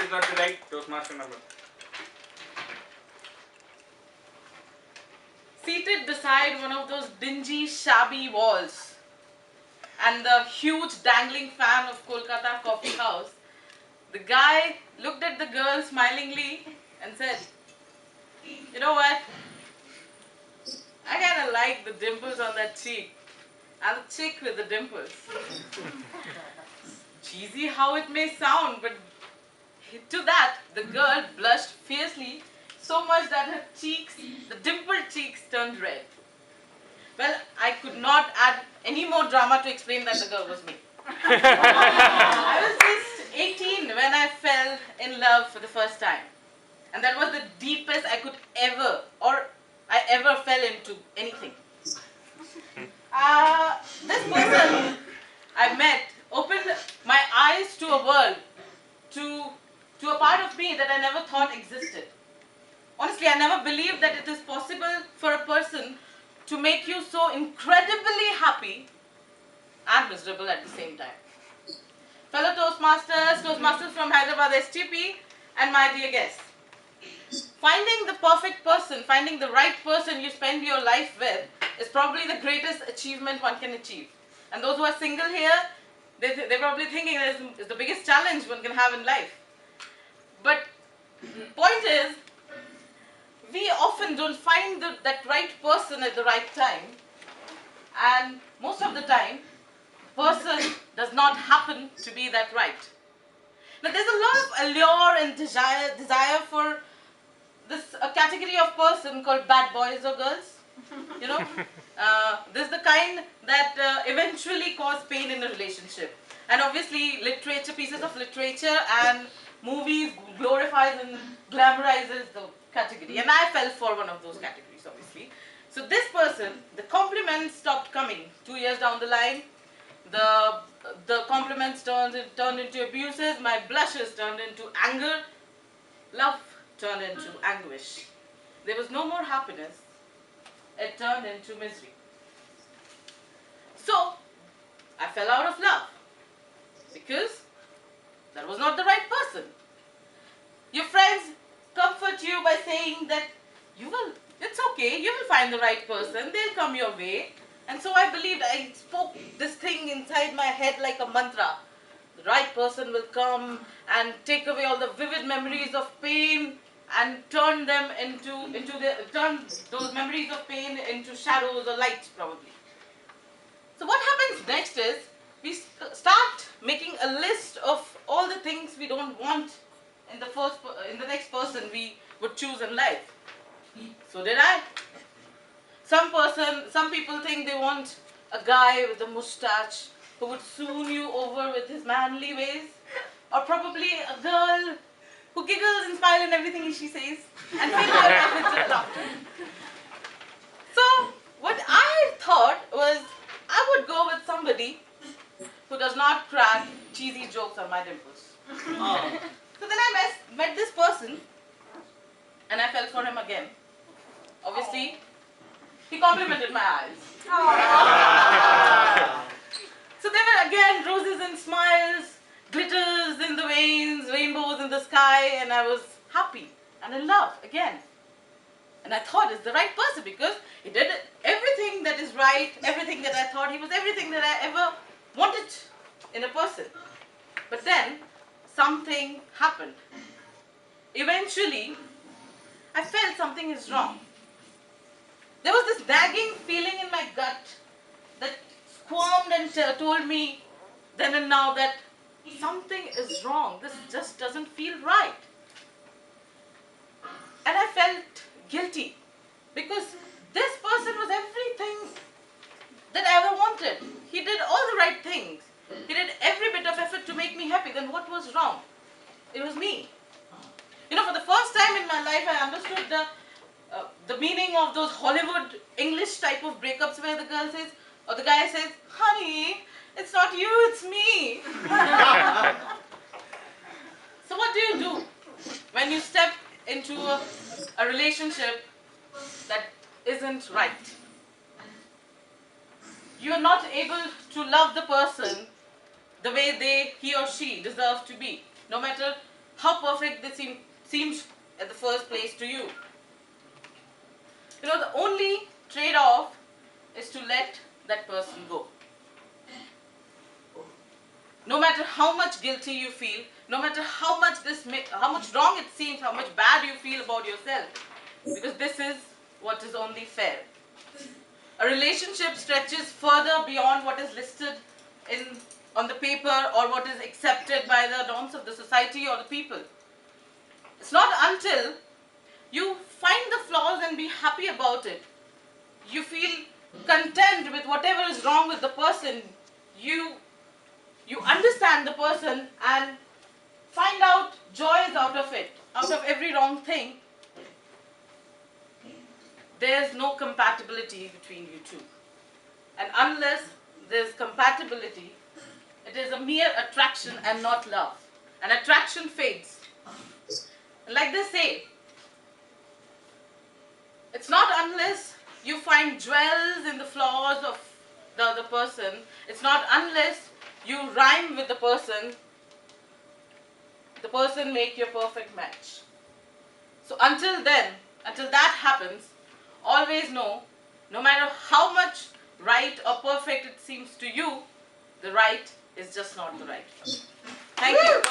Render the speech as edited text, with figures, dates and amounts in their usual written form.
is not the right Toastmaster number. Seated beside one of those dingy, shabby walls and the huge dangling fan of Kolkata Coffee House, the guy looked at the girl smilingly and said, "You know what? I kind of like the dimples on that cheek and the chick with the dimples." Cheesy how it may sound, but to that, the girl blushed fiercely, so much that her cheeks, the dimpled cheeks, turned red. Well, I could not add any more drama to explain that the girl was me. I was just 18 when I fell in love for the first time. And that was the deepest I could ever, or I ever fell into anything. This person I met opened my eyes to a world, to a part of me that I never thought existed. Honestly, I never believed that it is possible for a person to make you so incredibly happy and miserable at the same time. Fellow Toastmasters from Hyderabad STP, and my dear guests. Finding the perfect person, finding the right person you spend your life with is probably the greatest achievement one can achieve. And those who are single here, they're probably thinking it's the biggest challenge one can have in life. But point is, we often don't find that right person at the right time, and most of the time, the person does not happen to be that right. Now, there's a lot of allure and desire for this category of person called bad boys or girls. You know, this is the kind that eventually cause pain in a relationship. And obviously, pieces of literature and movies glorifies and glamorizes the category. And I fell for one of those categories, obviously. So this person, the compliments stopped coming. 2 years down the line, the compliments turned into abuses. My blushes turned into anger. Love turned into anguish. There was no more happiness. It turned into misery. So, I fell out of love because that was not the right person. Your friends comfort you by saying that it's okay, you will find the right person, they'll come your way. And so I believed, I spoke this thing inside my head like a mantra. The right person will come and take away all the vivid memories of pain and turn those memories of pain into shadows or light, probably. So what happens next is we start making a list of all the things we don't want in the next person we would choose in life. So did I. Some people think they want a guy with a mustache who would swoon you over with his manly ways, or probably a girl who giggles and smiles in everything she says and fills your life with laughter. So what I thought was I would go with somebody who does not crack cheesy jokes on my dimples. So then I met this person and I fell for him again. Obviously, he complimented my eyes. So there were again roses and smiles, glitters in the veins, rainbows in the sky, and I was happy and in love again. And I thought it's the right person because he did everything that is right, everything that I thought. He was everything that I ever wanted in a person. But then something happened. Eventually, I felt something is wrong. There was this nagging feeling in my gut that squirmed and told me then and now that something is wrong. This just doesn't feel right. And I felt guilty because this person was everything that I ever wanted. He did all the right things. He did every bit of effort to make me happy. Then what was wrong? It was me. You know, for the first time in my life, I understood the meaning of those Hollywood English type of breakups where the girl says, or the guy says, "Honey, it's not you, it's me." So what do when you step into a relationship that isn't right? You are not able to love the person the way he or she deserves to be. No matter how perfect this seems at the first place to you. The only trade-off is to let that person go. No matter how much guilty you feel, no matter how much wrong it seems, how much bad you feel about yourself, because this is what is only fair. A relationship stretches further beyond what is listed on the paper or what is accepted by the norms of the society or the people. It's not until you find the flaws and be happy about it, you feel content with whatever is wrong with the person, you understand the person and find out joys out of it, out of every wrong thing, there's no compatibility between you two. And unless there's compatibility, it is a mere attraction and not love. And attraction fades. And like they say, it's not unless you find jewels in the flaws of the other person, it's not unless you rhyme with the person make your perfect match. So until then, until that happens, always know, no matter how much right or perfect it seems to you, the right is just not the right. Thank you.